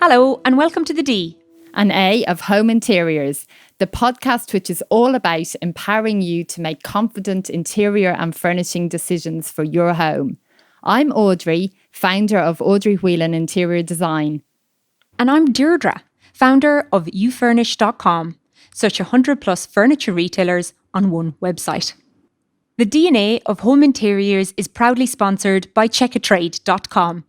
Hello and welcome to the D and A of Home Interiors, the podcast which is all about empowering you to make confident interior and furnishing decisions for your home. I'm Audrey, founder of Audrey Whelan Interior Design. And I'm Deirdre, founder of youfurnish.com, such 100 plus furniture retailers on one website. The DNA of Home Interiors is proudly sponsored by checkatrade.com.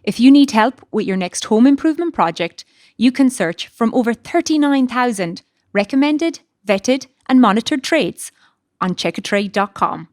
If you need help with your next home improvement project, you can search from over 39,000 recommended, vetted and monitored trades on checkatrade.com.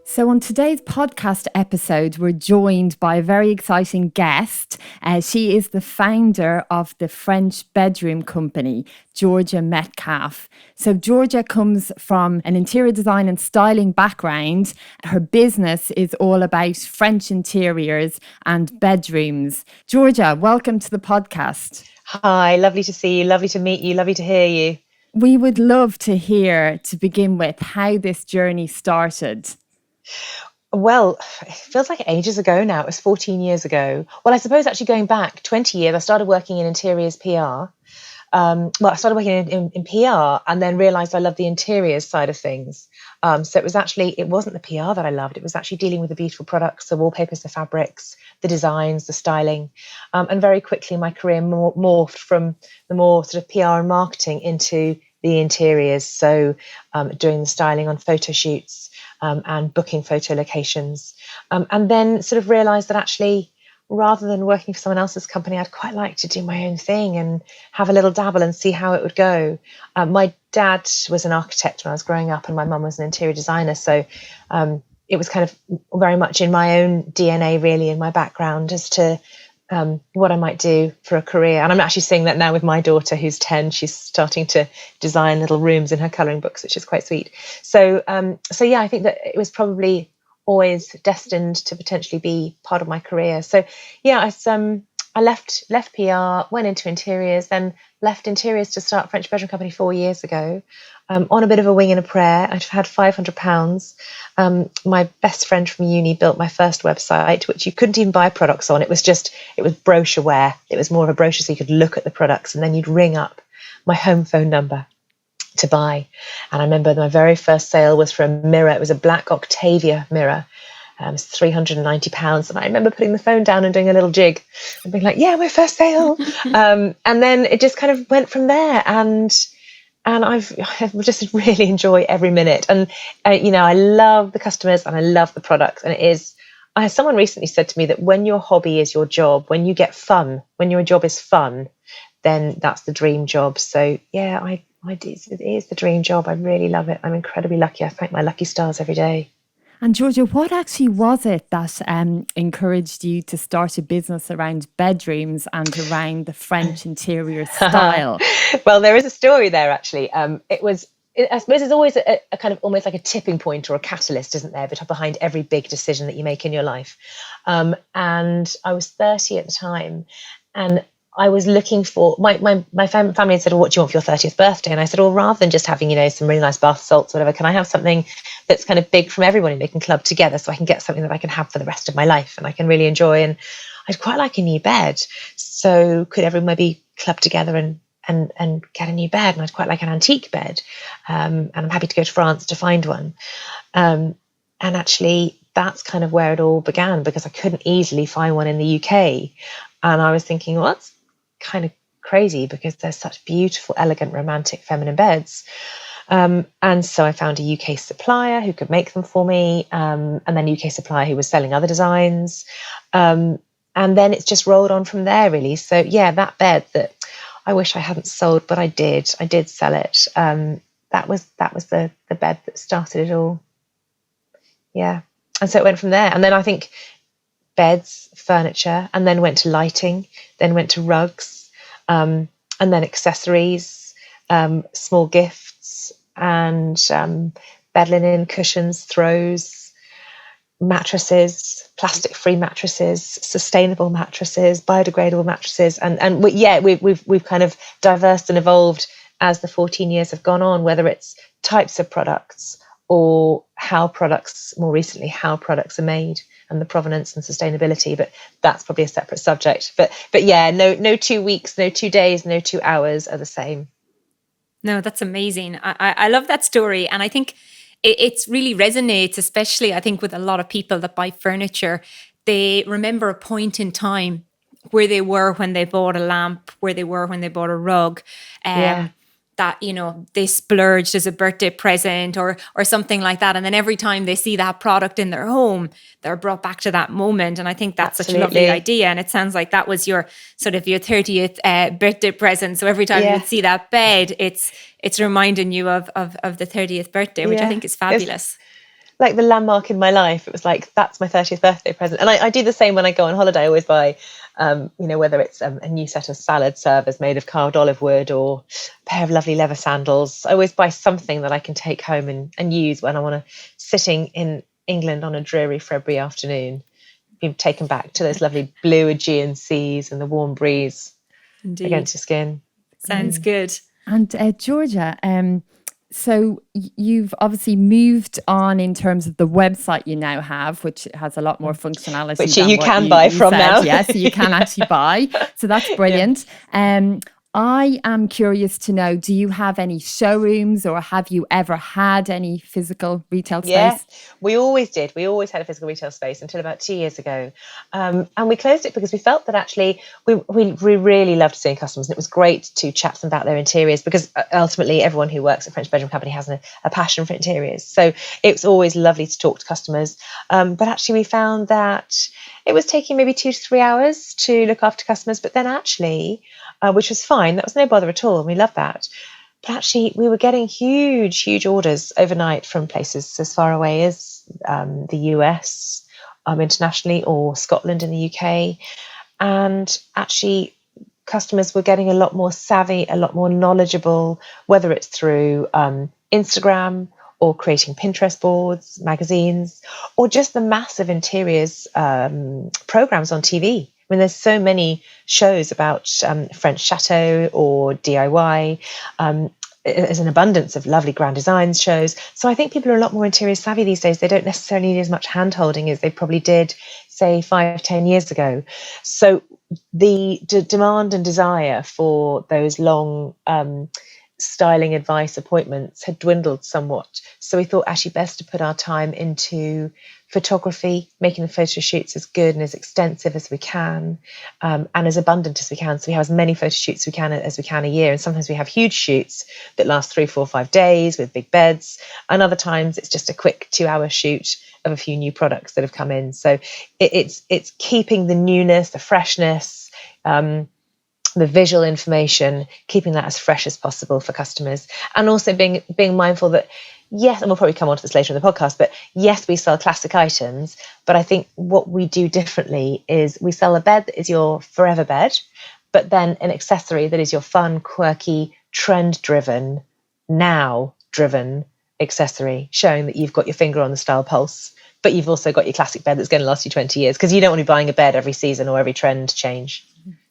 So on today's podcast episode, we're joined by a very exciting guest. She is the founder of the French bedroom company, Georgia Metcalfe. So Georgia comes from an interior design and styling background. Her business is all about French interiors and bedrooms. Georgia, welcome to the podcast. Hi, lovely to see you, lovely to meet you, lovely to hear you. We would love to hear, to begin with, how this journey started. Well, it feels like ages ago now. It was 14 years ago. Well, I suppose actually going back 20 years, I started working in interiors PR. I started working in PR and then realised I loved the interiors side of things. So it wasn't the PR that I loved. It was actually dealing with the beautiful products, the wallpapers, the fabrics, the designs, the styling. And very quickly my career morphed from the more sort of PR and marketing into the interiors. So doing the styling on photo shoots. And booking photo locations. And then sort of realised that actually, rather than working for someone else's company, I'd quite like to do my own thing and have a little dabble and see how it would go. My dad was an architect when I was growing up and my mum was an interior designer. So it was kind of very much in my own DNA, really, in my background as to what I might do for a career. And I'm actually seeing that now with my daughter who's 10. She's starting to design little rooms in her colouring books, which is quite sweet. So yeah, I think that it was probably always destined to potentially be part of my career. So yeah, I left PR, went into interiors, then left interiors to start French bedroom company 4 years ago. On a bit of a wing and a prayer. I'd had £500. My best friend from uni built my first website, which you couldn't even buy products on. It was brochureware. It was more of a brochure, so you could look at the products and then you'd ring up my home phone number to buy. And I remember my very first sale was for a mirror. It was a black Octavia mirror. It was £390. And I remember putting the phone down and doing a little jig and being like, yeah, my first sale. And then it just kind of went from there. And I just really enjoy every minute. And, I love the customers and I love the products. And someone recently said to me that when your hobby is your job, when you get fun, when your job is fun, then that's the dream job. So yeah, it is the dream job. I really love it. I'm incredibly lucky. I thank my lucky stars every day. And Georgia, what actually was it that encouraged you to start a business around bedrooms and around the French interior style? Well, there is a story there, actually. I suppose there's always a kind of almost like a tipping point or a catalyst, isn't there, behind every big decision that you make in your life. And I was 30 at the time, and I was looking for my family had said, well, what do you want for your 30th birthday? And I said, well, rather than just having, some really nice bath salts or whatever, can I have something that's kind of big from everyone and they can club together so I can get something that I can have for the rest of my life and I can really enjoy. And I'd quite like a new bed. So could everyone maybe club together and get a new bed? And I'd quite like an antique bed. And I'm happy to go to France to find one. And actually, that's kind of where it all began because I couldn't easily find one in the UK. And I was thinking, well, that's kind of crazy because there's such beautiful, elegant, romantic, feminine beds. And so I found a UK supplier who could make them for me, and then a UK supplier who was selling other designs. And then it's just rolled on from there, really. So yeah, that bed that I wish I hadn't sold, but I did sell it. That was the bed that started it all. Yeah. And so it went from there. And then I think beds, furniture, and then went to lighting, then went to rugs, and then accessories, small gifts, and bed linen, cushions, throws, mattresses, plastic-free mattresses, sustainable mattresses, biodegradable mattresses, and we've kind of diversed and evolved as the 14 years have gone on, whether it's types of products or how products are made and the provenance and sustainability. But that's probably a separate subject. But yeah, no 2 weeks, no 2 days, no 2 hours are the same. No, that's amazing. I love that story. And I think it's really resonates, especially I think with a lot of people that buy furniture. They remember a point in time where they were when they bought a lamp, where they were when they bought a rug. Yeah. That, they splurged as a birthday present or something like that. And then every time they see that product in their home, they're brought back to that moment. And I think that's such a lovely idea. And it sounds like that was your sort of your 30th birthday present. So every time you would see that bed, it's reminding you of the 30th birthday, which I think is fabulous. It's like the landmark in my life. It was like, that's my 30th birthday present. And I do the same when I go on holiday. I always buy, whether it's a new set of salad servers made of carved olive wood or a pair of lovely leather sandals. I always buy something that I can take home and use when I want to, sitting in England on a dreary February afternoon, be taken back to those lovely blue Aegean seas and the warm breeze against your skin. Sounds good. And Georgia, so you've obviously moved on in terms of the website you now have, which has a lot more functionality. Which you can buy from now. Yes, you can actually buy. So that's brilliant. I am curious to know, do you have any showrooms or have you ever had any physical retail space? Yeah, we always did. We always had a physical retail space until about 2 years ago. And we closed it because we felt that actually we really loved seeing customers. And it was great to chat to them about their interiors because ultimately everyone who works at French Bedroom Company has a passion for interiors. So it's always lovely to talk to customers. But actually we found that it was taking maybe 2 to 3 hours to look after customers. But then actually, which was fine. That was no bother at all. And we loved that. But actually, we were getting huge orders overnight from places as far away as the US, internationally, or Scotland in the UK. And actually, customers were getting a lot more savvy, a lot more knowledgeable, whether it's through Instagram or creating Pinterest boards, magazines, or just the massive interiors programs on TV. I mean, there's so many shows about French chateau or DIY. There's an abundance of lovely grand designs shows. So I think people are a lot more interior savvy these days. They don't necessarily need as much hand-holding as they probably did, say, 5-10 years ago. So the demand and desire for those long styling advice appointments had dwindled somewhat. So we thought actually best to put our time into photography, making the photo shoots as good and as extensive as we can, and as abundant as we can. So we have as many photo shoots as we can a year. And sometimes we have huge shoots that last 3, 4, 5 days with big beds. And other times it's just a quick 2-hour shoot of a few new products that have come in. So it's keeping the newness, the freshness, the visual information, keeping that as fresh as possible for customers, and also being mindful that, yes, and we'll probably come on to this later in the podcast, but yes, we sell classic items, but I think what we do differently is we sell a bed that is your forever bed, but then an accessory that is your fun, quirky, trend-driven, now-driven accessory, showing that you've got your finger on the style pulse, but you've also got your classic bed that's going to last you 20 years, because you don't want to be buying a bed every season or every trend change.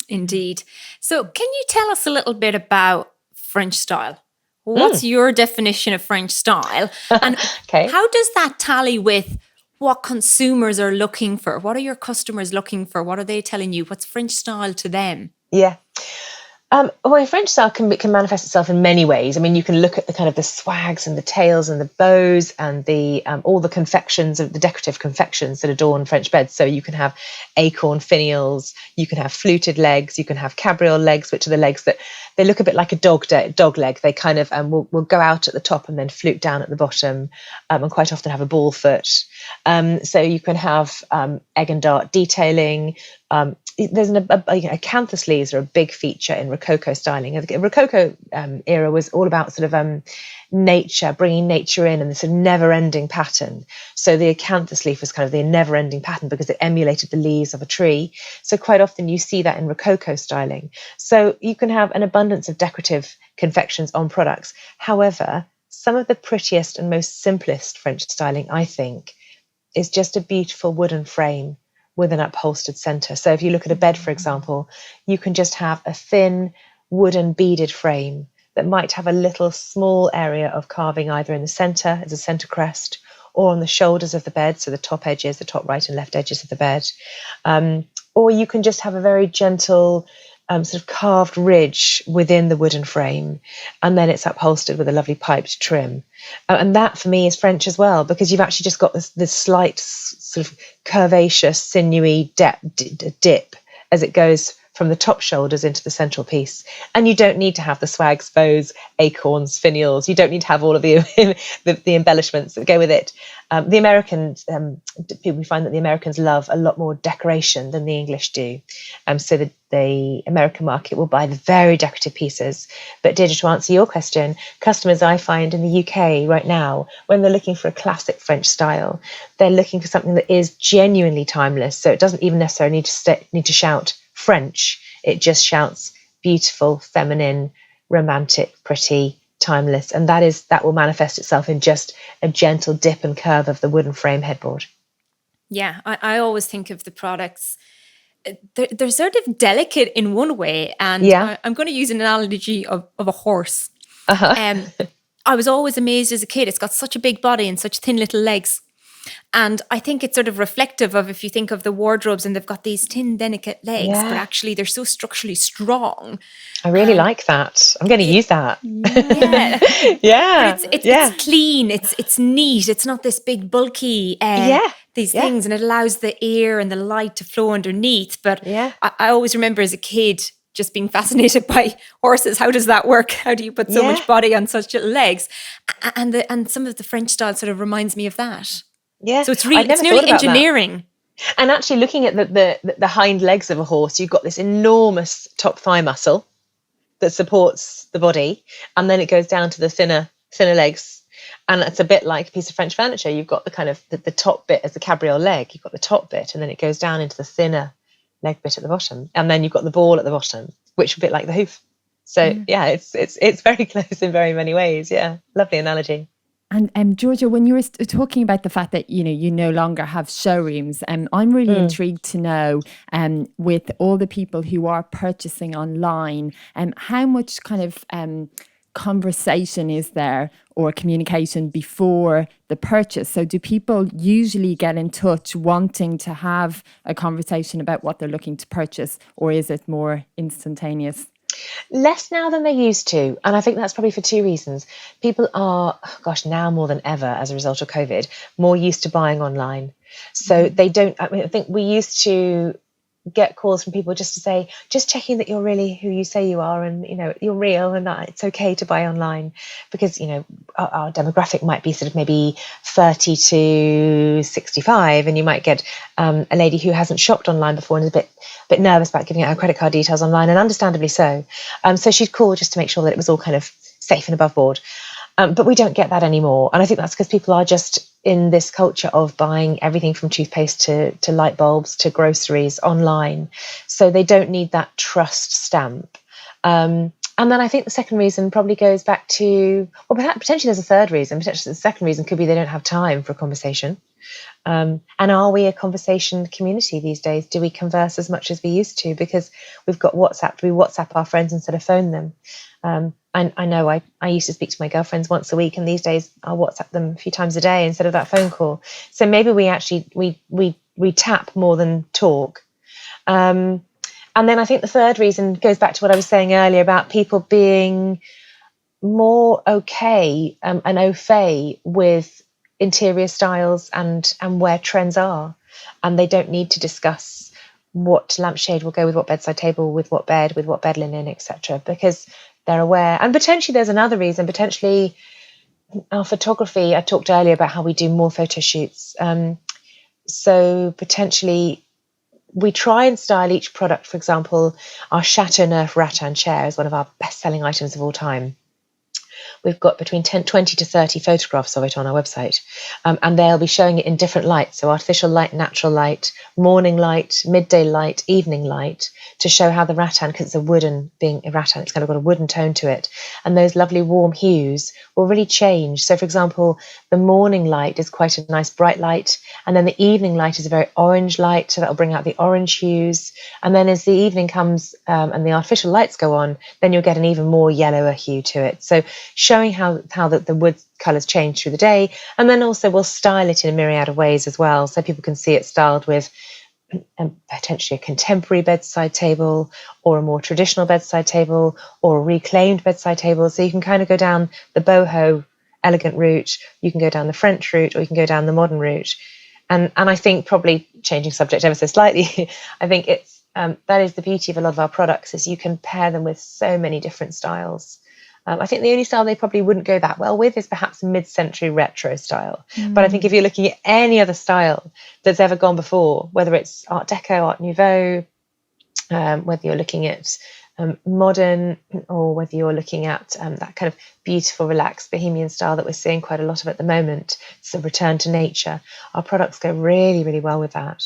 Indeed. So can you tell us a little bit about French style? What's your definition of French style? And how does that tally with what consumers are looking for? What are your customers looking for? What are they telling you? What's French style to them? Yeah. Well, French style can manifest itself in many ways. I mean, you can look at the kind of the swags and the tails and the bows and the all the confections of the decorative confections that adorn French beds. So you can have acorn finials, you can have fluted legs, you can have cabriole legs, which are the legs that they look a bit like a dog leg. They kind of will go out at the top and then flute down at the bottom, and quite often have a ball foot. So you can have egg and dart detailing. There's acanthus sleeves are a big feature in Rococo styling. The Rococo era was all about sort of nature, bringing nature in, and this sort of never-ending pattern. So the acanthus leaf was kind of the never-ending pattern because it emulated the leaves of a tree. So quite often you see that in Rococo styling. So you can have an abundance of decorative confections on products. However, some of the prettiest and most simplest French styling, I think, is just a beautiful wooden frame with an upholstered center. So if you look at a bed, for example, you can just have a thin wooden beaded frame that might have a little small area of carving either in the centre as a centre crest or on the shoulders of the bed, so the top edges, the top right and left edges of the bed. Or you can just have a very gentle sort of carved ridge within the wooden frame, and then it's upholstered with a lovely piped trim. And that for me is French as well, because you've actually just got this slight sort of curvaceous, sinewy dip as it goes from the top shoulders into the central piece. And you don't need to have the swags, bows, acorns, finials. You don't need to have all of the embellishments that go with it. The Americans, we find that the Americans love a lot more decoration than the English do. So that the American market will buy the very decorative pieces. But Deirdre, to answer your question, customers I find in the UK right now, when they're looking for a classic French style, they're looking for something that is genuinely timeless. So it doesn't even necessarily need to shout French. It just shouts beautiful, feminine, romantic, pretty, timeless, and that will manifest itself in just a gentle dip and curve of the wooden frame headboard. Yeah, I always think of the products, they're sort of delicate in one way, and I'm going to use an analogy of a horse. I was always amazed as a kid, it's got such a big body and such thin little legs. And I think it's sort of reflective of, if you think of the wardrobes and they've got these thin, delicate legs, but actually they're so structurally strong. I really like that. I'm going to use that. Yeah. But it's clean. It's neat. It's not this big, bulky, things. And it allows the air and the light to flow underneath. But I always remember as a kid just being fascinated by horses. How does that work? How do you put so much body on such little legs? And some of the French style sort of reminds me of that. Yeah, so it's nearly engineering. That. And actually, looking at the hind legs of a horse, you've got this enormous top thigh muscle that supports the body, and then it goes down to the thinner legs, and it's a bit like a piece of French furniture. You've got the kind of the top bit as the cabriole leg. You've got the top bit, and then it goes down into the thinner leg bit at the bottom, and then you've got the ball at the bottom, which is a bit like the hoof. So it's very close in very many ways. Yeah, lovely analogy. And Georgia, when you were talking about the fact that you no longer have showrooms, I'm really intrigued to know, with all the people who are purchasing online, how much kind of conversation is there or communication before the purchase? So do people usually get in touch wanting to have a conversation about what they're looking to purchase, or is it more instantaneous? Less now than they used to. And I think that's probably for two reasons. People are, now more than ever, as a result of COVID, more used to buying online. So they don't, I think we used to get calls from people just to say, just checking that you're really who you say you are, and you're real, and that it's okay to buy online, because our demographic might be sort of maybe 30 to 65, and you might get a lady who hasn't shopped online before and is a bit nervous about giving out her credit card details online, and understandably so. So she'd call just to make sure that it was all kind of safe and above board. But we don't get that anymore. And I think that's because people are just in this culture of buying everything from toothpaste to light bulbs to groceries online. So they don't need that trust stamp. And then I think the second reason probably goes back to, potentially there's a third reason. Potentially the second reason could be they don't have time for a conversation. And are we a conversation community these days? Do we converse as much as we used to? Because we've got WhatsApp. Do we WhatsApp our friends instead of phone them? I know I used to speak to my girlfriends once a week, and these days I'll WhatsApp them a few times a day instead of that phone call. So maybe we actually we tap more than talk. And then I think the third reason goes back to what I was saying earlier about people being more okay and au fait with interior styles and where trends are, and they don't need to discuss what lampshade will go with what bedside table, with what bed linen, etc., because they're aware. And potentially there's another reason. Potentially our photography, I talked earlier about how we do more photo shoots, so potentially we try and style each product. For example, our Chateau Neuf rattan chair is one of our best-selling items of all time. We've got between 20 to 30 photographs of it on our website, and they'll be showing it in different lights. So artificial light, natural light, morning light, midday light, evening light. to show how the rattan, because it's being a rattan, it's kind of got a wooden tone to it. And those lovely warm hues will really change. So, for example, the morning light is quite a nice bright light. And then the evening light is a very orange light. So that'll bring out the orange hues. And then as the evening comes and the artificial lights go on, then you'll get an even more yellower hue to it. So showing how the wood colours change through the day. And then also we'll style it in a myriad of ways as well. So people can see it styled with potentially a contemporary bedside table or a more traditional bedside table or a reclaimed bedside table. So you can kind of go down the boho elegant route, you can go down the French route, or you can go down the modern route. And I think, probably changing subject ever so slightly, I think it's that is the beauty of a lot of our products, is you can pair them with so many different styles. I think the only style they probably wouldn't go that well with is perhaps a mid-century retro style. But I think if you're looking at any other style that's ever gone before, whether it's Art Deco, Art Nouveau, whether you're looking at modern, or whether you're looking at that kind of beautiful, relaxed bohemian style that we're seeing quite a lot of at the moment, it's a return to nature, our products go really, really well with that.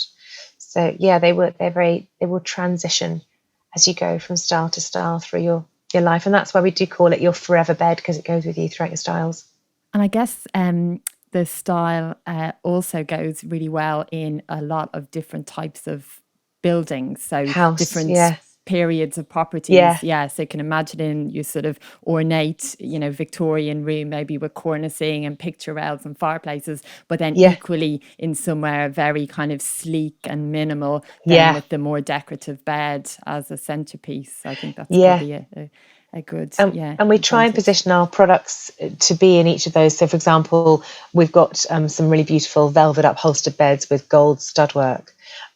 So yeah, they will transition as you go from style to style through your life. And that's why we do call it your forever bed, because it goes with you throughout your styles. And I guess the style also goes really well in a lot of different types of buildings. So different periods of properties. So you can imagine in your sort of ornate, Victorian room, maybe with cornicing and picture rails and fireplaces, but then equally in somewhere very kind of sleek and minimal, then with the more decorative bed as a centerpiece. I think that's probably a good, and we try and position our products to be in each of those. So, for example, we've got some really beautiful velvet upholstered beds with gold studwork.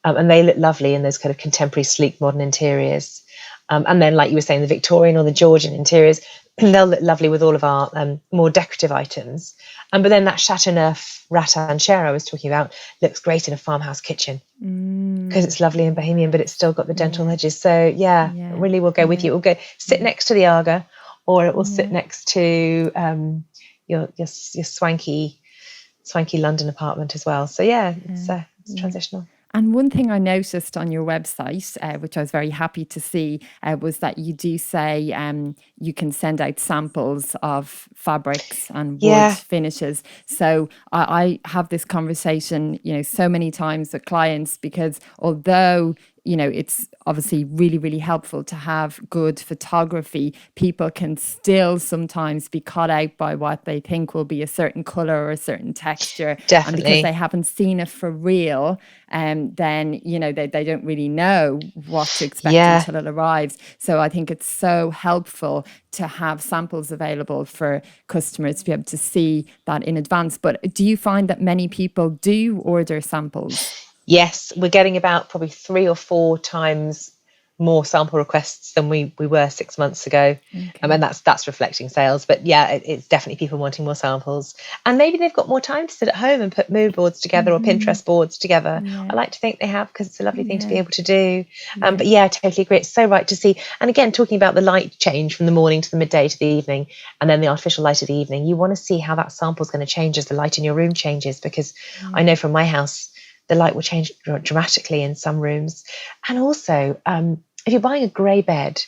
And they look lovely in those kind of contemporary, sleek, modern interiors. And then, like you were saying, the Victorian or the Georgian interiors, they'll look lovely with all of our more decorative items. But then that Chateauneuf rattan chair I was talking about looks great in a farmhouse kitchen, because it's lovely and bohemian, but it's still got the gentle edges. So it really will go with you. It will go sit next to the Aga, or it will sit next to your swanky London apartment as well. So it's transitional. And one thing I noticed on your website, which I was very happy to see, was that you do say you can send out samples of fabrics and wood finishes. So I have this conversation, so many times with clients, because although it's obviously really, really helpful to have good photography, people can still sometimes be caught out by what they think will be a certain colour or a certain texture. Definitely. And because they haven't seen it for real, then, they don't really know what to expect until it arrives. So I think it's so helpful to have samples available for customers to be able to see that in advance. But do you find that many people do order samples? Yes, we're getting about probably 3 or 4 times more sample requests than we were 6 months ago. And that's reflecting sales. But it's definitely people wanting more samples. And maybe they've got more time to sit at home and put mood boards together or Pinterest boards together. I like to think they have, because it's a lovely thing to be able to do. But I totally agree. It's so right to see. And again, talking about the light change from the morning to the midday to the evening, and then the artificial light of the evening, you want to see how that sample is going to change as the light in your room changes. Because I know from my house, the light will change dramatically in some rooms. And also, if you're buying a grey bed,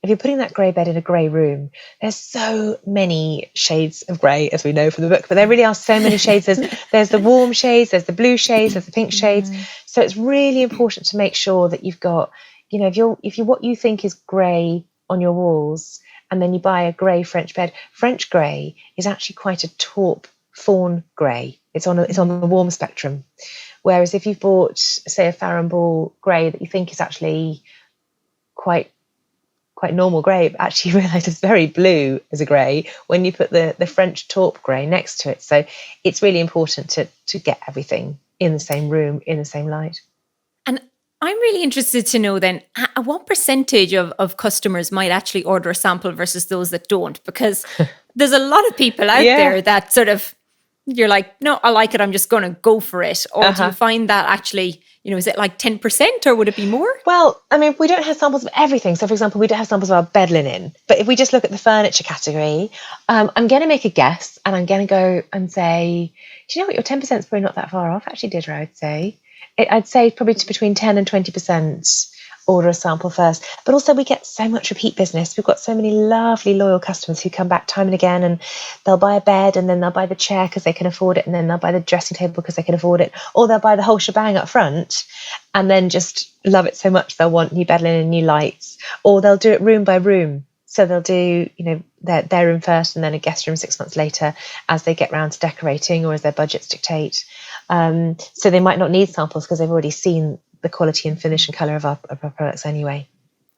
if you're putting that grey bed in a grey room, there's so many shades of grey, as we know from the book, but there really are so many shades. There's the warm shades, there's the blue shades, there's the pink shades. So it's really important to make sure that you've got, if you what you think is grey on your walls, and then you buy a grey French bed, French grey is actually quite a taupe fawn grey. It's on the warm spectrum. Whereas if you've bought, say, a Farrow & Ball grey that you think is actually quite normal grey, but actually you realise it's very blue as a grey when you put the French taupe grey next to it. So it's really important to get everything in the same room, in the same light. And I'm really interested to know then, what percentage of customers might actually order a sample versus those that don't? Because there's a lot of people out there that sort of, you're like, no, I like it, I'm just going to go for it. Or do you find that actually, is it like 10% or would it be more? Well, I mean, we don't have samples of everything. So, for example, we don't have samples of our bed linen. But if we just look at the furniture category, I'm going to make a guess, and I'm going to go and say, do you know what, your 10% is probably not that far off, actually, Deirdre, I'd say. I'd say probably between 10 and 20% order a sample first. But also we get so much repeat business. We've got so many lovely loyal customers who come back time and again, and they'll buy a bed and then they'll buy the chair because they can afford it, and then they'll buy the dressing table because they can afford it, or they'll buy the whole shebang up front and then just love it so much they'll want new bed linen and new lights, or they'll do it room by room. So they'll do, their room first and then a guest room 6 months later as they get round to decorating or as their budgets dictate. So they might not need samples because they've already seen the quality and finish and colour of our products anyway.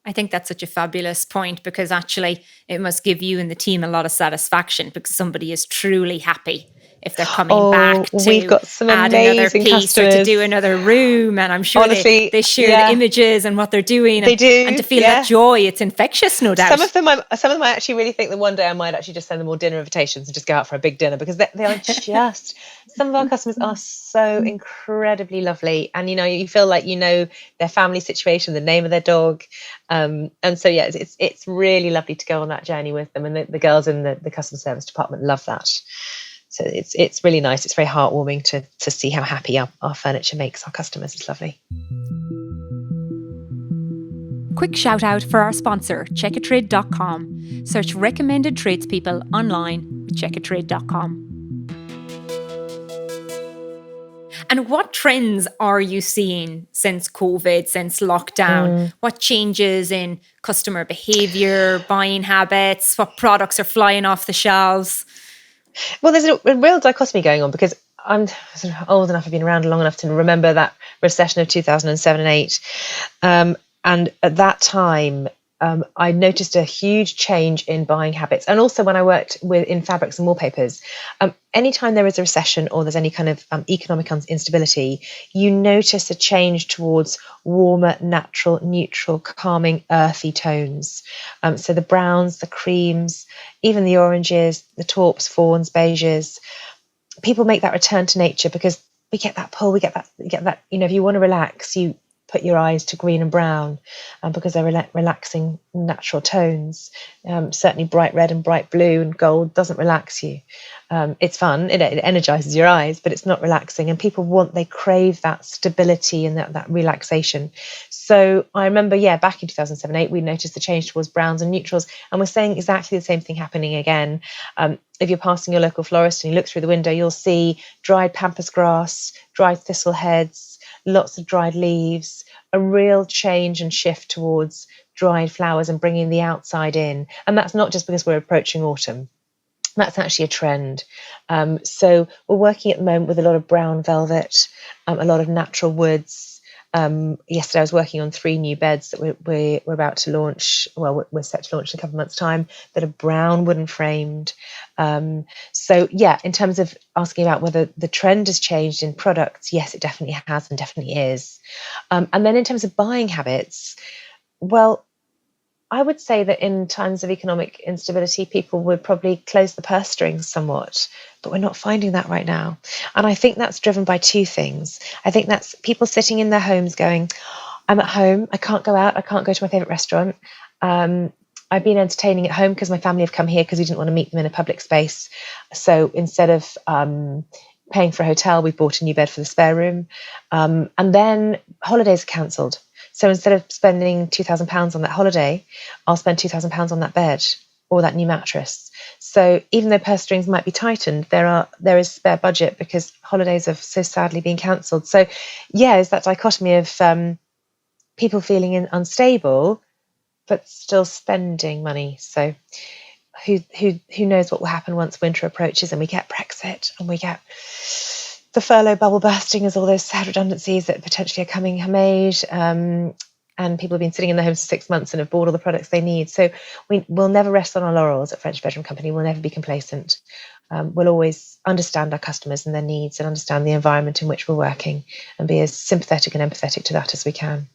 I think that's such a fabulous point, because actually it must give you and the team a lot of satisfaction because somebody is truly happy if they're coming back to we've got some add another piece customers. Or to do another room. And I'm sure Honestly, they share the images and what they're doing. They do. And to feel that joy, it's infectious, no doubt. Some of them I actually really think that one day I might actually just send them all dinner invitations and just go out for a big dinner, because they are just, some of our customers are so incredibly lovely. And, you feel like their family situation, the name of their dog. And so, it's really lovely to go on that journey with them. And the girls in the customer service department love that. So it's really nice. It's very heartwarming to see how happy our furniture makes our customers. It's lovely. Quick shout out for our sponsor, checkatrade.com. Search recommended tradespeople online with checkatrade.com. And what trends are you seeing since COVID, since lockdown? What changes in customer behaviour, buying habits? What products are flying off the shelves? Well, there's a real dichotomy going on, because I'm sort of old enough, I've been around long enough to remember that recession of 2007 and 8. And at that time, I noticed a huge change in buying habits. And also when I worked in fabrics and wallpapers, anytime there is a recession or there's any kind of economic instability, you notice a change towards warmer, natural, neutral, calming, earthy tones. So the browns, the creams, even the oranges, the taupes, fawns, beiges. People make that return to nature because we get that pull, we get that, if you want to relax, you put your eyes to green and brown because they're relaxing natural tones. Certainly bright red and bright blue and gold doesn't relax you. It's fun, it energizes your eyes, but it's not relaxing. And people they crave that stability and that relaxation. So I remember, back in 2007-8, we noticed the change towards browns and neutrals. And we're saying exactly the same thing happening again. If you're passing your local florist and you look through the window, you'll see dried pampas grass, dried thistle heads, lots of dried leaves, a real change and shift towards dried flowers and bringing the outside in. And that's not just because we're approaching autumn. That's actually a trend. So we're working at the moment with a lot of brown velvet, a lot of natural woods. Yesterday I was working on 3 new beds that we're about to launch. Well, we're set to launch in a couple of months' time, that are brown wooden framed. So in terms of asking about whether the trend has changed in products, yes, it definitely has and definitely is. And then in terms of buying habits, well, I would say that in times of economic instability, people would probably close the purse strings somewhat, but we're not finding that right now. And I think that's driven by 2 things. I think that's people sitting in their homes going, I'm at home, I can't go out, I can't go to my favourite restaurant. I've been entertaining at home because my family have come here because we didn't want to meet them in a public space. So instead of paying for a hotel, we bought a new bed for the spare room. And then holidays are cancelled. So instead of spending £2,000 on that holiday, I'll spend £2,000 on that bed or that new mattress. So even though purse strings might be tightened, there is spare budget because holidays have so sadly been cancelled. So it's that dichotomy of people feeling unstable, but still spending money. So who knows what will happen once winter approaches and we get Brexit and we get the furlough bubble bursting as all those sad redundancies that potentially are coming are made. And people have been sitting in their homes for 6 months and have bought all the products they need. So we'll never rest on our laurels at French Bedroom Company. We'll never be complacent. We'll always understand our customers and their needs and understand the environment in which we're working and be as sympathetic and empathetic to that as we can.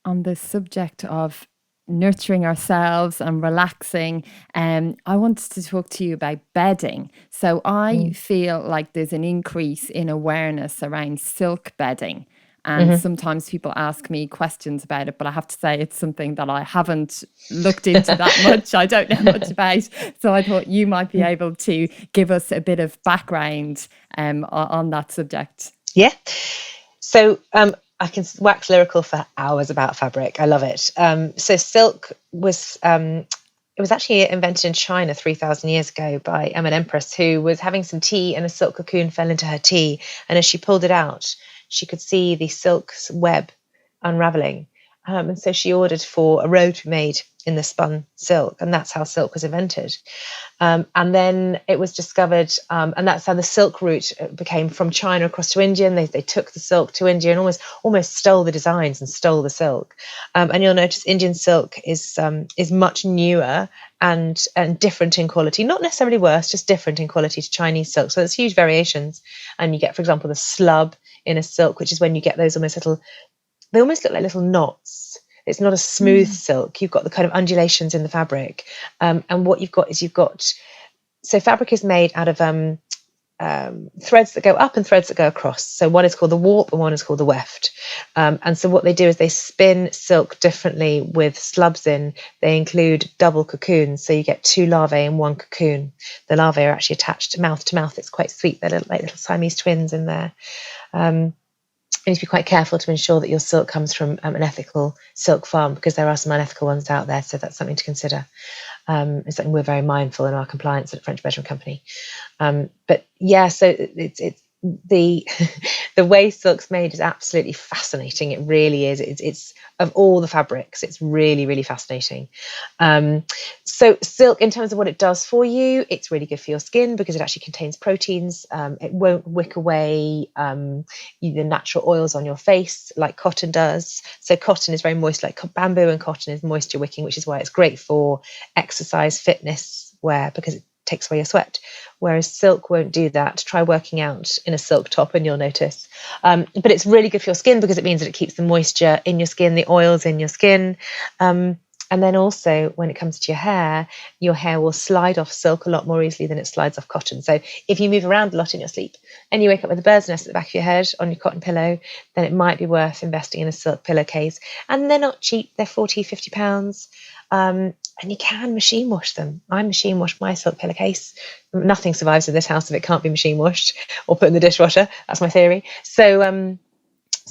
On the subject of nurturing ourselves and relaxing, I wanted to talk to you about bedding. So I feel like there's an increase in awareness around silk bedding. And sometimes people ask me questions about it, but I have to say it's something that I haven't looked into that much. I don't know much about. So I thought you might be able to give us a bit of background on that subject. Yeah. So I can wax lyrical for hours about fabric. I love it. So silk was it was actually invented in China 3,000 years ago by an empress who was having some tea, and a silk cocoon fell into her tea. And as she pulled it out, she could see the silk's web unraveling. And so she ordered for a robe to be made in the spun silk, and that's how silk was invented. And then it was discovered, and that's how the silk route became from China across to India. And they took the silk to India and almost stole the designs and stole the silk. And you'll notice Indian silk is much newer and different in quality, not necessarily worse, just different in quality to Chinese silk. So there's huge variations. And you get, for example, the slub in a silk, which is when you get those they almost look like little knots. It's not a smooth silk. You've got the kind of undulations in the fabric. And what you've got is so fabric is made out of threads that go up and threads that go across. So one is called the warp and one is called the weft. And so what they do is they spin silk differently with slubs in. They include double cocoons. So you get 2 larvae in 1 cocoon. The larvae are actually attached mouth to mouth. It's quite sweet. They're like little Siamese twins in there. You need to be quite careful to ensure that your silk comes from an ethical silk farm, because there are some unethical ones out there. So that's something to consider. It's something we're very mindful in our compliance at French Bedroom Company. But yeah, so it's the way silk's made is absolutely fascinating. It really is. It's of all the fabrics, it's really, really fascinating. So silk, in terms of what it does for you, it's really good for your skin because it actually contains proteins. It won't wick away the natural oils on your face like cotton does. So cotton is very moist, like bamboo, and cotton is moisture wicking, which is why it's great for exercise, fitness wear, because it takes away your sweat, whereas silk won't do that. Try working out in a silk top and you'll notice. But it's really good for your skin because it means that it keeps the moisture in your skin, the oils in your skin. And then also when it comes to your hair will slide off silk a lot more easily than it slides off cotton. So if you move around a lot in your sleep and you wake up with a bird's nest at the back of your head on your cotton pillow, then it might be worth investing in a silk pillowcase. And they're not cheap. They're 40, 50 pounds. And you can machine wash them. I machine wash my silk pillowcase. Nothing survives in this house if it can't be machine washed or put in the dishwasher. That's my theory. So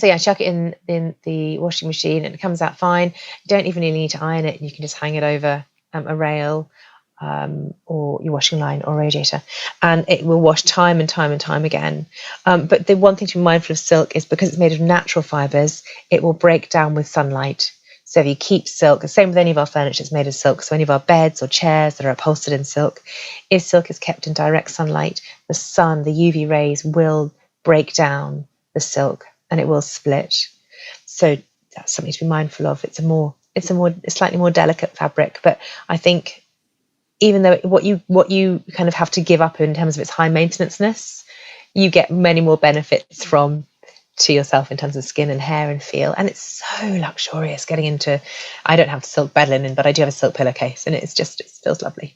yeah, chuck it in the washing machine and it comes out fine. You don't even really need to iron it. You can just hang it over a rail or your washing line or radiator, and it will wash time and time and time again. But the one thing to be mindful of silk is because it's made of natural fibres, it will break down with sunlight. So if you keep silk, the same with any of our furniture, it's made of silk. So any of our beds or chairs that are upholstered in silk, if silk is kept in direct sunlight, the sun, the UV rays will break down the silk and it will split. So that's something to be mindful of. It's a slightly more delicate fabric, but I think even though what you kind of have to give up in terms of its high maintenance-ness, you get many more benefits to yourself in terms of skin and hair and feel. And it's so luxurious getting into, I don't have silk bed linen, but I do have a silk pillowcase, and it feels lovely.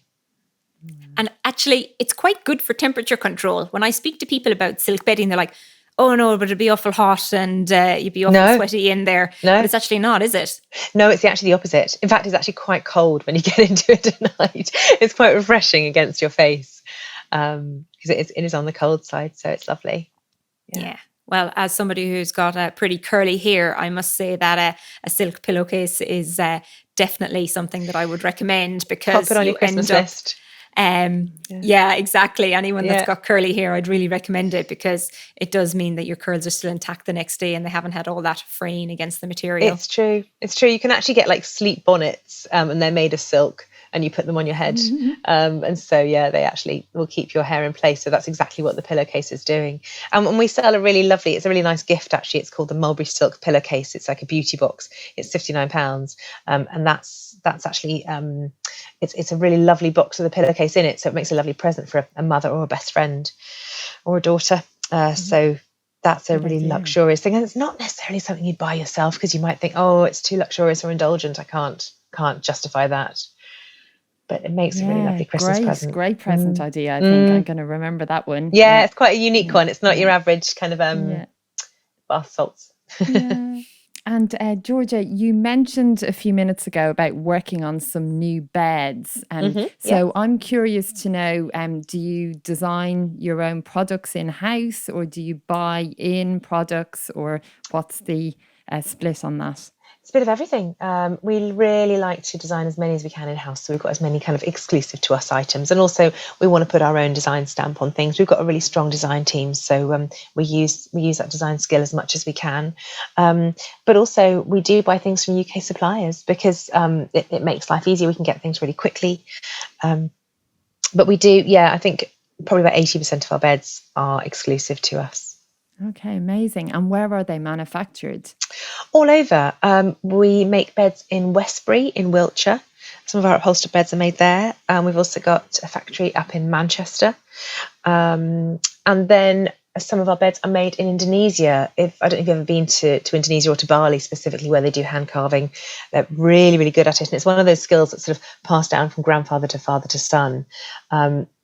And actually, it's quite good for temperature control. When I speak to people about silk bedding, they're like, oh no, but it'd be awful hot and you'd be awful sweaty in there. No. But it's actually not, is it? No, it's actually the opposite. In fact, it's actually quite cold when you get into it at night. It's quite refreshing against your face because it is on the cold side, so it's lovely. Yeah. Well, as somebody who's got pretty curly hair, I must say that a silk pillowcase is definitely something that I would recommend because put on your Christmas list. Yeah, exactly. Anyone that's got curly hair, I'd really recommend it because it does mean that your curls are still intact the next day and they haven't had all that fraying against the material. It's true. You can actually get like sleep bonnets and they're made of silk and you put them on your head. And so, they actually will keep your hair in place. So that's exactly what the pillowcase is doing. And we sell it's a really nice gift, actually. It's called the Mulberry Silk Pillowcase. It's like a beauty box. It's £59. And that's actually, it's a really lovely box with a pillowcase in it. So it makes a lovely present for a mother or a best friend or a daughter. So that's a really luxurious thing. And it's not necessarily something you'd buy yourself because you might think, oh, it's too luxurious or indulgent. I can't justify that. But it makes a really lovely Christmas present. Great present idea. I think I'm going to remember that one. Yeah, it's quite a unique one. It's not your average kind of bath salts. And Georgia, you mentioned a few minutes ago about working on some new beds. So I'm curious to know, do you design your own products in-house, or do you buy in products, or what's the split on that? It's a bit of everything. We really like to design as many as we can in-house, so we've got as many kind of exclusive to us items, and also we want to put our own design stamp on things. We've got a really strong design team, so we use that design skill as much as we can. But also we do buy things from UK suppliers because it makes life easier. We can get things really quickly. But we do, I think probably about 80% of our beds are exclusive to us. Okay, amazing. And where are they manufactured? All over. We make beds in Westbury in Wiltshire. Some of our upholstered beds are made there. We've also got a factory up in Manchester. And then some of our beds are made in Indonesia. I don't know if you've ever been to Indonesia or to Bali specifically, where they do hand carving. They're really, really good at it. And it's one of those skills that's sort of passed down from grandfather to father to son.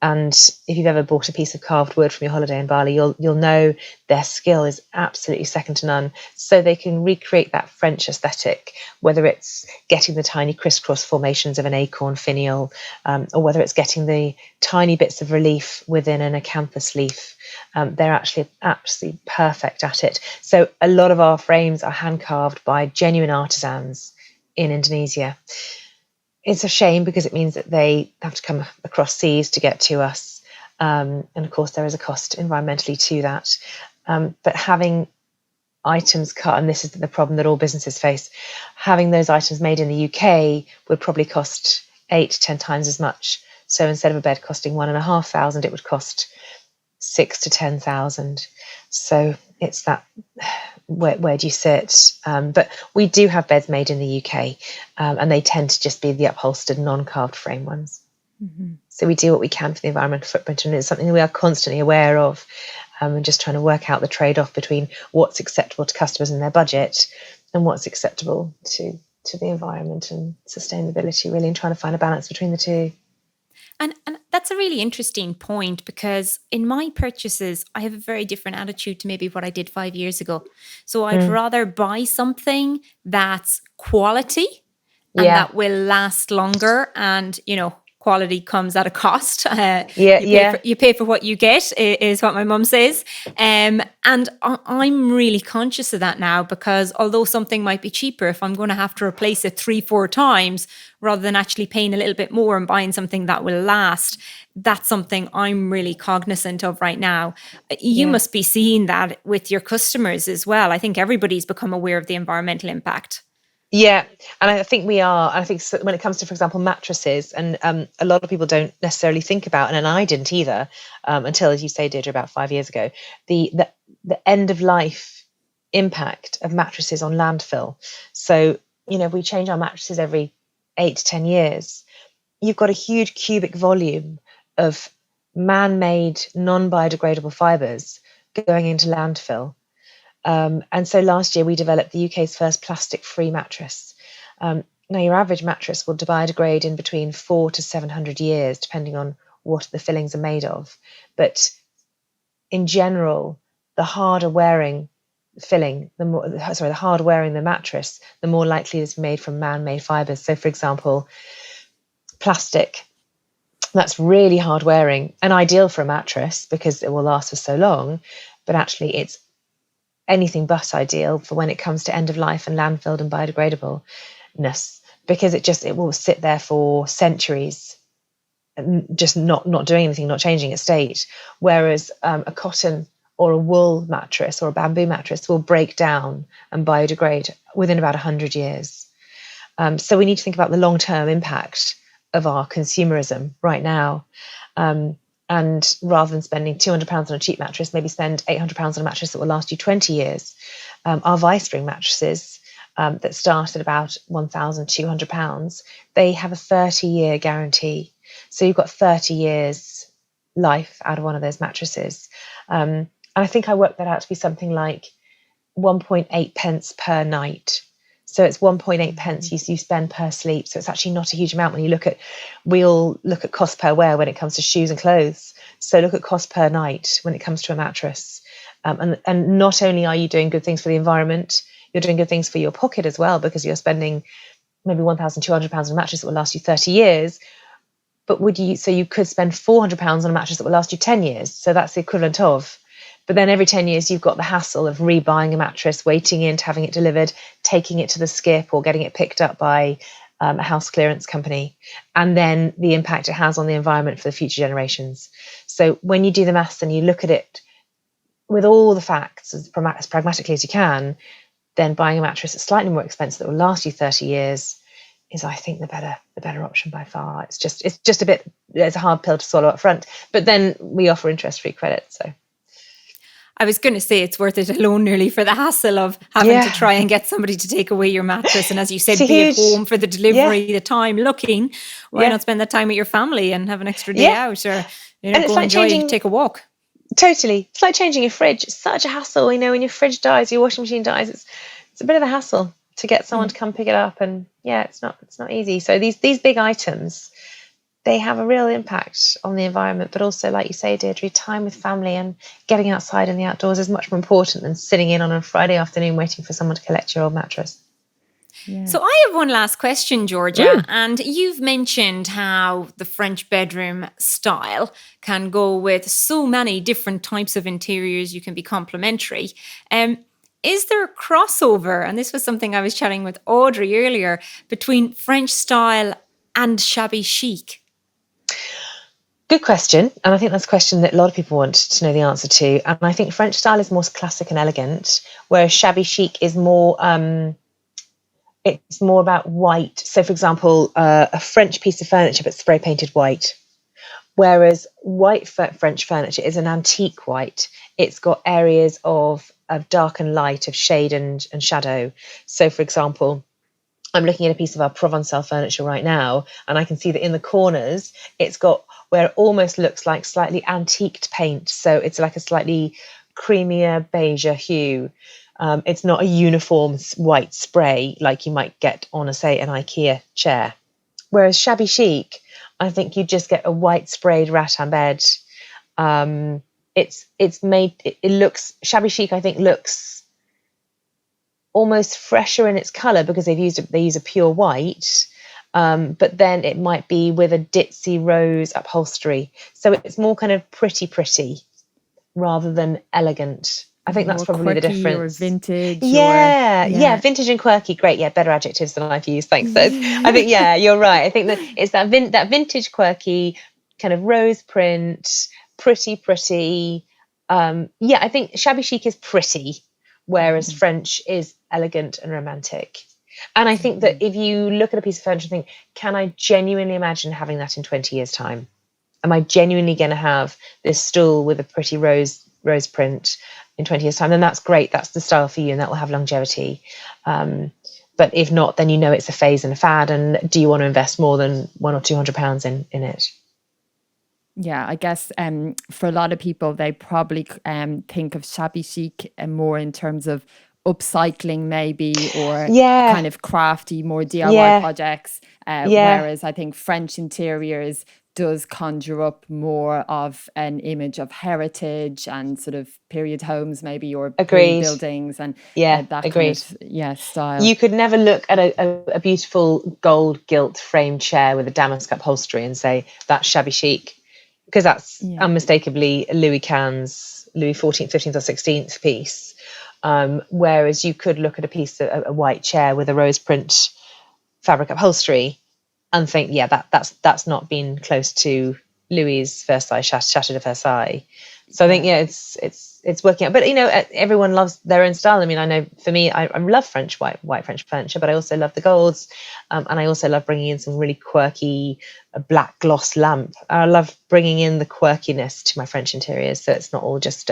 And if you've ever bought a piece of carved wood from your holiday in Bali, you'll know their skill is absolutely second to none. So they can recreate that French aesthetic, whether it's getting the tiny crisscross formations of an acorn finial, or whether it's getting the tiny bits of relief within an acanthus leaf. They're actually absolutely perfect at it. So a lot of our frames are hand carved by genuine artisans in Indonesia. It's a shame because it means that they have to come across seas to get to us. And of course, there is a cost environmentally to that. But having items cut, and this is the problem that all businesses face, having those items made in the UK would probably cost 8 to 10 times as much. So instead of a bed costing £1,500, it would cost 6 to 10,000. So it's that, where do you sit? But we do have beds made in the UK, and they tend to just be the upholstered, non-carved frame ones. So we do what we can for the environmental footprint, and it's something that we are constantly aware of, and just trying to work out the trade-off between what's acceptable to customers and their budget and what's acceptable to the environment and sustainability, really, and trying to find a balance between the two. And that's a really interesting point, because in my purchases, I have a very different attitude to maybe what I did 5 years ago. So I'd rather buy something that's quality and that will last longer, and, quality comes at a cost. You pay for what you get, is what my mum says. And I'm really conscious of that now, because although something might be cheaper, if I'm going to have to replace it 3-4 times, rather than actually paying a little bit more and buying something that will last, that's something I'm really cognizant of right now. You must be seeing that with your customers as well. I think everybody's become aware of the environmental impact. Yeah, and I think we are. I think when it comes to, for example, mattresses, and a lot of people don't necessarily think about, and I didn't either, until, as you say, Deirdre, about 5 years ago, the end of life impact of mattresses on landfill. So, we change our mattresses every 8 to 10 years. You've got a huge cubic volume of man-made, non-biodegradable fibres going into landfill. And so last year we developed the UK's first plastic-free mattress. Now, your average mattress will biodegrade in between 400 to 700 years, depending on what the fillings are made of. But in general, the harder wearing filling, the harder wearing the mattress, the more likely it's made from man-made fibres. So, for example, plastic, that's really hard wearing and ideal for a mattress because it will last for so long, but actually it's anything but ideal for when it comes to end of life and landfill and biodegradableness, because it will sit there for centuries, just not doing anything, not changing its state. Whereas a cotton or a wool mattress or a bamboo mattress will break down and biodegrade within about 100 years. So we need to think about the long-term impact of our consumerism right now. And rather than spending £200 on a cheap mattress, maybe spend £800 on a mattress that will last you 20 years. Our Vice-Spring mattresses that start at about £1,200, they have a 30-year guarantee. So you've got 30 years life out of one of those mattresses. And I think I worked that out to be something like 1.8 pence per night. So it's 1.8 pence you spend per sleep. So it's actually not a huge amount when we all look at cost per wear when it comes to shoes and clothes. So look at cost per night when it comes to a mattress. And not only are you doing good things for the environment, you're doing good things for your pocket as well, because you're spending maybe £1,200 on a mattress that will last you 30 years. But you could spend £400 on a mattress that will last you 10 years. So that's the equivalent of. But then every 10 years, you've got the hassle of rebuying a mattress, waiting in to having it delivered, taking it to the skip or getting it picked up by a house clearance company, and then the impact it has on the environment for the future generations. So when you do the maths and you look at it with all the facts as pragmatically as you can, then buying a mattress that's slightly more expensive that will last you 30 years is, I think, the better option by far. It's a hard pill to swallow up front, but then we offer interest-free credit, so. I was going to say it's worth it alone nearly for the hassle of having to try and get somebody to take away your mattress. And as you said, be at home for the delivery, the time looking. Why not spend that time with your family and have an extra day out, or go enjoy, take a walk? Totally. It's like changing your fridge. It's such a hassle. When your fridge dies, your washing machine dies, it's a bit of a hassle to get someone to come pick it up. And it's not easy. So these big items, they have a real impact on the environment, but also, like you say, Deirdre, time with family and getting outside in the outdoors is much more important than sitting in on a Friday afternoon waiting for someone to collect your old mattress. Yeah. So I have one last question, Georgia, and you've mentioned how the French bedroom style can go with so many different types of interiors. You can be complementary. Is there a crossover, and this was something I was chatting with Audrey earlier, between French style and shabby chic? Good question. And I think that's a question that a lot of people want to know the answer to. And I think French style is more classic and elegant, whereas shabby chic is more, it's more about white. So, for example, a French piece of furniture but spray painted white, whereas white French furniture is an antique white. It's got areas of dark and light, of shade and shadow. So, for example, I'm looking at a piece of our Provençal furniture right now, and I can see that in the corners, it's got where it almost looks like slightly antiqued paint. So it's like a slightly creamier, beigea hue. It's not a uniform white spray like you might get on, an IKEA chair. Whereas shabby chic, I think you just get a white sprayed rattan bed. It looks, shabby chic, I think, looks almost fresher in its colour because they use a pure white. But then it might be with a ditzy rose upholstery. So it's more kind of pretty rather than elegant. I think that's probably the difference. Or vintage. Yeah, vintage and quirky. Great. Yeah, better adjectives than I've used. Thanks. So I think, you're right. I think that it's that vintage quirky kind of rose print, pretty. I think shabby chic is pretty, whereas French is elegant and romantic. And I think that if you look at a piece of furniture and think, can I genuinely imagine having that in 20 years' time? Am I genuinely going to have this stool with a pretty rose print in 20 years' time? Then that's great. That's the style for you, and that will have longevity. But if not, then it's a phase and a fad. And do you want to invest more than £100 or £200 in it? Yeah, I guess for a lot of people, they probably think of shabby chic more in terms of upcycling maybe, or kind of crafty, more DIY projects. Whereas I think French interiors does conjure up more of an image of heritage and sort of period homes maybe, or period buildings, and that kind of style. You could never look at a beautiful gold gilt framed chair with a damask upholstery and say that's shabby chic, because that's unmistakably Louis XV's, Louis XIV, XV or XVI piece. Whereas you could look at a piece of a white chair with a rose print fabric upholstery and think, that's not been close to Louis's Versailles, Chateau de Versailles. So I think, it's working out. But, everyone loves their own style. I mean, I know for me, I love white French furniture, but I also love the golds. And I also love bringing in some really quirky black gloss lamp. I love bringing in the quirkiness to my French interiors. So it's not all just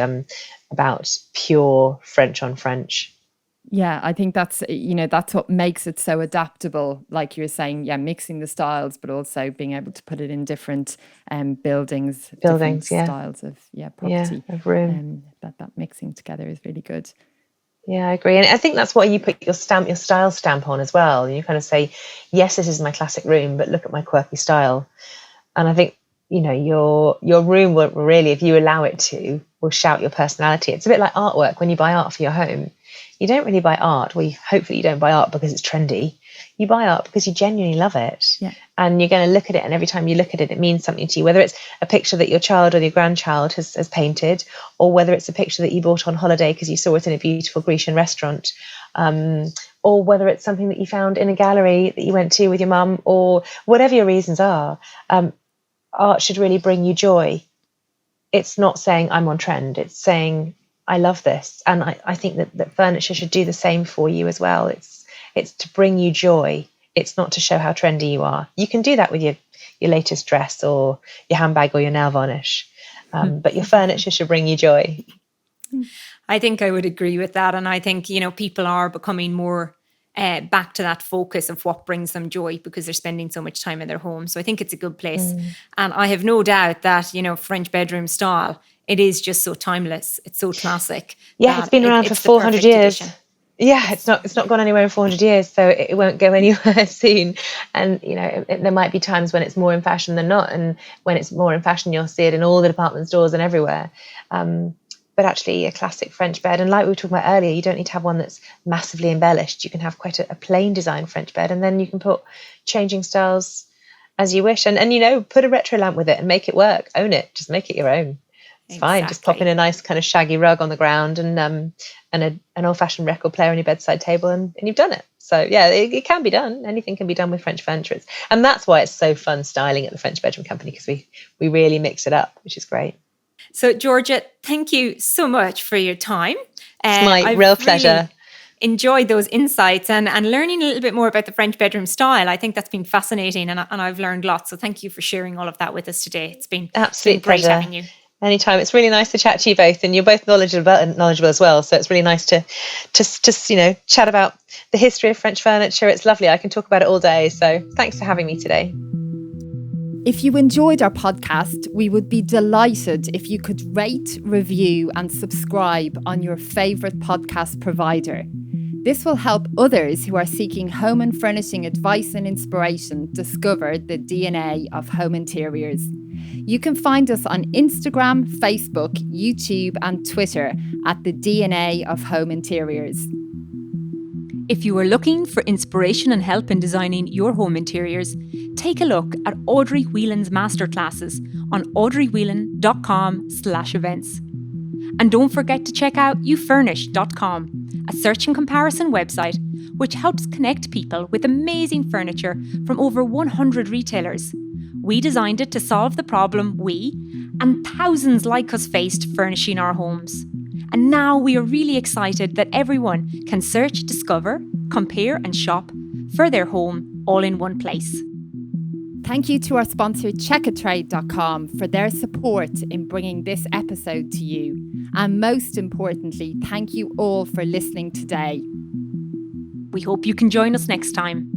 about pure French on French. Yeah, I think that's what makes it so adaptable. Like you were saying, mixing the styles, but also being able to put it in different buildings, different styles of property. Of room. That mixing together is really good. Yeah, I agree. And I think that's what you put your style stamp on as well. You kind of say, yes, this is my classic room, but look at my quirky style. And I think, your room will really, if you allow it to, will shout your personality. It's a bit like artwork. When you buy art for your home, you don't really buy art. Well, hopefully you don't buy art because it's trendy. You buy art because you genuinely love it. Yeah. And you're going to look at it, and every time you look at it, it means something to you, whether it's a picture that your child or your grandchild has painted, or whether it's a picture that you bought on holiday because you saw it in a beautiful Grecian restaurant, or whether it's something that you found in a gallery that you went to with your mum, or whatever your reasons are. Art should really bring you joy. It's not saying I'm on trend. It's saying I love this. And I think that furniture should do the same for you as well. It's to bring you joy. It's not to show how trendy you are. You can do that with your latest dress or your handbag or your nail varnish. But your furniture should bring you joy. I think I would agree with that. And I think, people are becoming more back to that focus of what brings them joy because they're spending so much time in their home. So I think it's a good place. And I have no doubt that, French bedroom style, it is just so timeless. It's so classic. Yeah, it's been around for 400 years. Edition. Yeah, it's not gone anywhere in 400 years, so it won't go anywhere soon. And, there might be times when it's more in fashion than not. And when it's more in fashion, you'll see it in all the department stores and everywhere. But actually a classic French bed, and like we were talking about earlier, you don't need to have one that's massively embellished. You can have quite a plain design French bed, and then you can put changing styles as you wish. And put a retro lamp with it and make it work. Own it. Just make it your own. It's fine. Just pop in a nice kind of shaggy rug on the ground and an old-fashioned record player on your bedside table, and you've done it. So yeah, it can be done. Anything can be done with French furniture. And that's why it's so fun styling at the French Bedroom Company, because we really mix it up, which is great. So, Georgia, thank you so much for your time. It's my real pleasure. Really enjoyed those insights and learning a little bit more about the French bedroom style. I think that's been fascinating, and I've learned lots. So thank you for sharing all of that with us today. It's been absolute great pleasure. having you. Anytime. It's really nice to chat to you both, and you're both knowledgeable as well. So it's really nice to just chat about the history of French furniture. It's lovely. I can talk about it all day. So thanks for having me today. If you enjoyed our podcast, we would be delighted if you could rate, review and subscribe on your favourite podcast provider. This will help others who are seeking home and furnishing advice and inspiration discover the DNA of home interiors. You can find us on Instagram, Facebook, YouTube and Twitter at the DNA of Home Interiors. If you are looking for inspiration and help in designing your home interiors, take a look at Audrey Whelan's masterclasses on audreywhelan.com/events. And don't forget to check out youfurnish.com, a search and comparison website which helps connect people with amazing furniture from over 100 retailers. We designed it to solve the problem we and thousands like us faced furnishing our homes. And now we are really excited that everyone can search, discover, compare and shop for their home all in one place. Thank you to our sponsor checkatrade.com for their support in bringing this episode to you. And most importantly, thank you all for listening today. We hope you can join us next time.